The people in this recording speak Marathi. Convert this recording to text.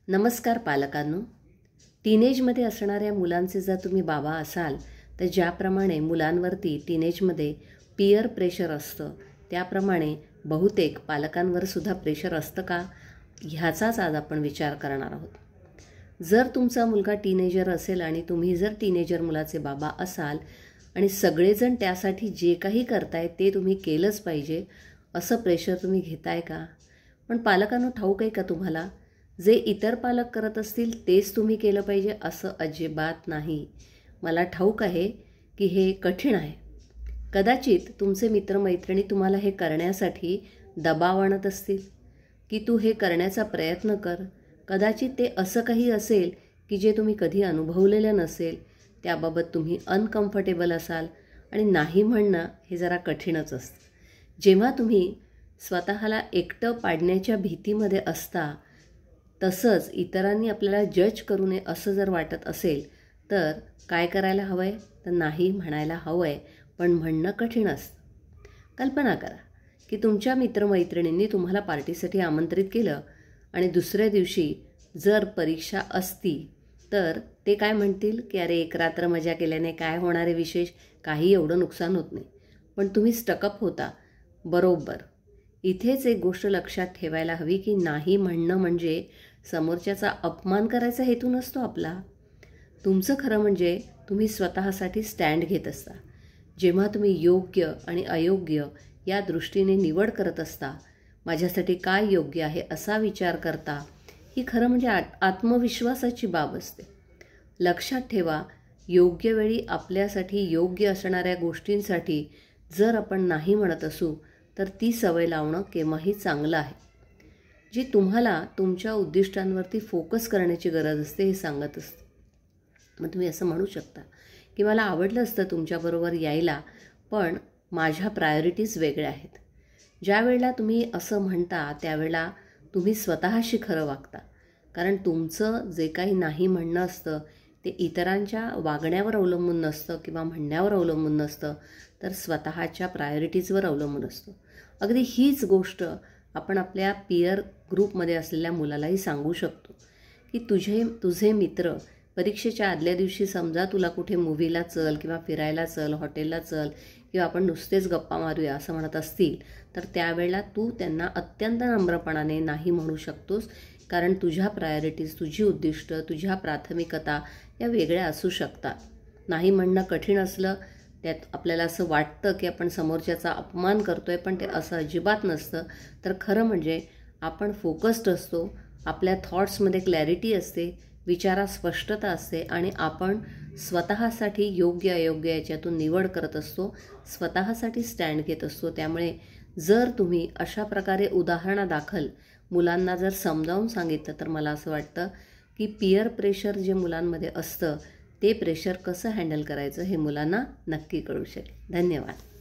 नमस्कार पालकांनो. टीनेजमध्ये असणाऱ्या मुलांचे जर तुम्ही बाबा असाल तर ज्याप्रमाणे मुलांवरती टीनेजमध्ये पीअर प्रेशर असतं त्याप्रमाणे बहुतेक पालकांवर सुद्धा प्रेशर असतं का, ह्याचाच आज आपण विचार करणार आहोत. जर तुमचा मुलगा टीनेजर असेल आणि तुम्ही जर टीनेजर मुलाचे बाबा असाल आणि सगळेजण त्यासाठी जे काही करताय ते तुम्ही केलंच पाहिजे असं प्रेशर तुम्ही घेताय का? पण पालकांनो, ठाऊक आहे का तुम्हाला, जे इतर पालक करत असतील तेच तुम्ही केलं पाहिजे असं अजिबात नाही. मला ठाऊक आहे की हे कठीण आहे. कदाचित तुमचे मित्रमैत्रिणी तुम्हाला हे करण्यासाठी दबाव आणत असतील की तू हे करण्याचा प्रयत्न कर. कदाचित ते असं काही असेल की जे तुम्ही कधी अनुभवलेलं नसेल, त्याबाबत तुम्ही अनकम्फर्टेबल असाल आणि नाही म्हणणं हे जरा कठीणच असतं. जेव्हा तुम्ही स्वतःला एकटं पाडण्याच्या भीतीमध्ये असता, तसंच इतरांनी आपल्याला जज करू नये असं जर वाटत असेल तर काय करायला हवं आहे, तर नाही म्हणायला हवं आहे. पण म्हणणं कठीण असतं. कल्पना करा की तुमच्या मित्रमैत्रिणींनी तुम्हाला पार्टीसाठी आमंत्रित केलं आणि दुसऱ्या दिवशी जर परीक्षा असती तर ते काय म्हणतील की अरे, एक रात्र मजा केल्याने काय होणार आहे विशेष, काही एवढं नुकसान होत नाही. पण तुम्ही स्टकअप होता. बरोबर. इथेच एक गोष्ट लक्षात ठेवायला हवी की नाही म्हणणं म्हणजे समोरच्याचा अपमान करायचा हेतू नसतो आपला. तुमचं खरं म्हणजे तुम्ही स्वतःसाठी स्टँड घेत असता. जेव्हा तुम्ही योग्य आणि अयोग्य या दृष्टीने निवड करत असता, माझ्यासाठी काय योग्य आहे असा विचार करता, ही खरं म्हणजे आत्मविश्वासाची बाब असते. लक्षात ठेवा, योग्य वेळी आपल्यासाठी योग्य असणाऱ्या गोष्टींसाठी जर आपण नाही म्हणत असू तर ती सवय लावणं केव्हाही चांगलं आहे. जी तुम्हाला तुमच्या उद्दिष्टांवरती फोकस करण्याची गरज असते हे सांगत असते. मग तुम्ही असं म्हणू शकता की मला आवडलं असतं तुमच्याबरोबर यायला, पण माझ्या प्रायोरिटीज वेगळ्या आहेत. ज्या वेळेला तुम्ही असं म्हणता त्यावेळेला तुम्ही स्वतःशी खरं वागता. कारण तुमचं जे काही नाही म्हणणं असतं ते इतरांच्या वागण्यावर अवलंबून नसतं किंवा म्हणण्यावर अवलंबून नसतं, तर स्वतःच्या प्रायोरिटीजवर अवलंबून असतं. अगदी हीच गोष्ट आपण आपल्या पीअर ग्रुपमध्ये असलेल्या मुलालाही सांगू शकतो की तुझे मित्र परीक्षेच्या आदल्या दिवशी समजा तुला कुठे मूव्हीला चल किंवा फिरायला चल, हॉटेलला चल किंवा आपण नुसतेच गप्पा मारूया असं म्हणत असतील तर त्यावेळेला तू त्यांना अत्यंत नम्रपणाने नाही म्हणू शकतोस. कारण तुझ्या प्रायोरिटीज, तुझी उद्दिष्ट, तुझ्या प्राथमिकता या वेगळ्या असू शकतात. नाही म्हणणं कठीण असलं, त्यात आपल्याला असं वाटतं की आपण समोरच्याचा अपमान करतोय, पण ते असं अजिबात नसतं. तर खरं म्हणजे आपण फोकस्ड असतो, आपल्या थॉट्समध्ये क्लॅरिटी असते, विचारात स्पष्टता असते आणि आपण स्वतःसाठी योग्य अयोग्य याच्यातून निवड करत असतो, स्वतःसाठी स्टँड घेत असतो. त्यामुळे जर तुम्ही अशा प्रकारे उदाहरणादाखल मुलांना जर समजावून सांगितलं तर मला असं वाटतं की पीअर प्रेशर जे मुलांमध्ये असतं ते प्रेशर कसं हँडल करायचं हे मुलांना नक्की कळू शकेल. धन्यवाद.